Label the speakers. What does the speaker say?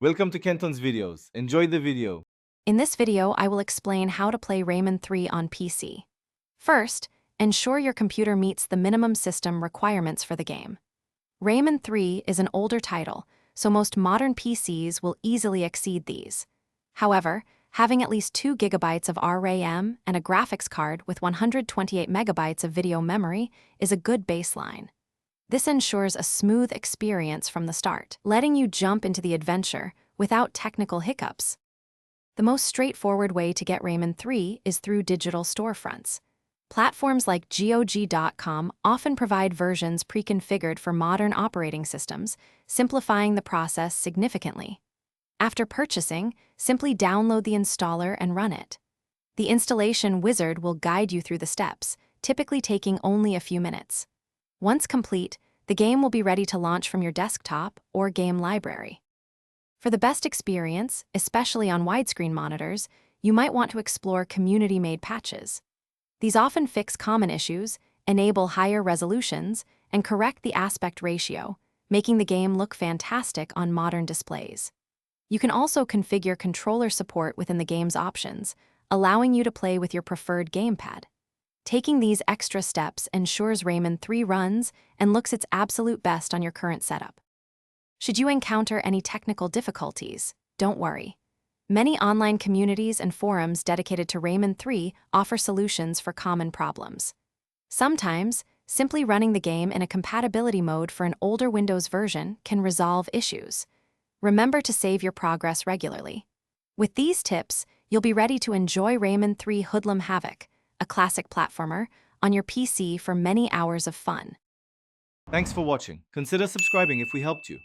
Speaker 1: Welcome to Kenton's videos. Enjoy the video.
Speaker 2: In this video, I will explain how to play Rayman 3 on PC. First, ensure your computer meets the minimum system requirements for the game. Rayman 3 is an older title, so most modern PCs will easily exceed these. However, having at least 2 gigabytes of RAM and a graphics card with 128 megabytes of video memory is a good baseline. This ensures a smooth experience from the start, letting you jump into the adventure without technical hiccups. The most straightforward way to get Rayman 3 is through digital storefronts. Platforms like GOG.com often provide versions pre-configured for modern operating systems, simplifying the process significantly. After purchasing, simply download the installer and run it. The installation wizard will guide you through the steps, typically taking only a few minutes. Once complete, the game will be ready to launch from your desktop or game library. For the best experience, especially on widescreen monitors, you might want to explore community-made patches. These often fix common issues, enable higher resolutions, and correct the aspect ratio, making the game look fantastic on modern displays. You can also configure controller support within the game's options, allowing you to play with your preferred gamepad. Taking these extra steps ensures Rayman 3 runs and looks its absolute best on your current setup. Should you encounter any technical difficulties, don't worry. Many online communities and forums dedicated to Rayman 3 offer solutions for common problems. Sometimes, simply running the game in a compatibility mode for an older Windows version can resolve issues. Remember to save your progress regularly. With these tips, you'll be ready to enjoy Rayman 3 Hoodlum Havoc, a classic platformer, on your PC for many hours of fun.
Speaker 1: Thanks for watching. Consider subscribing if we helped you.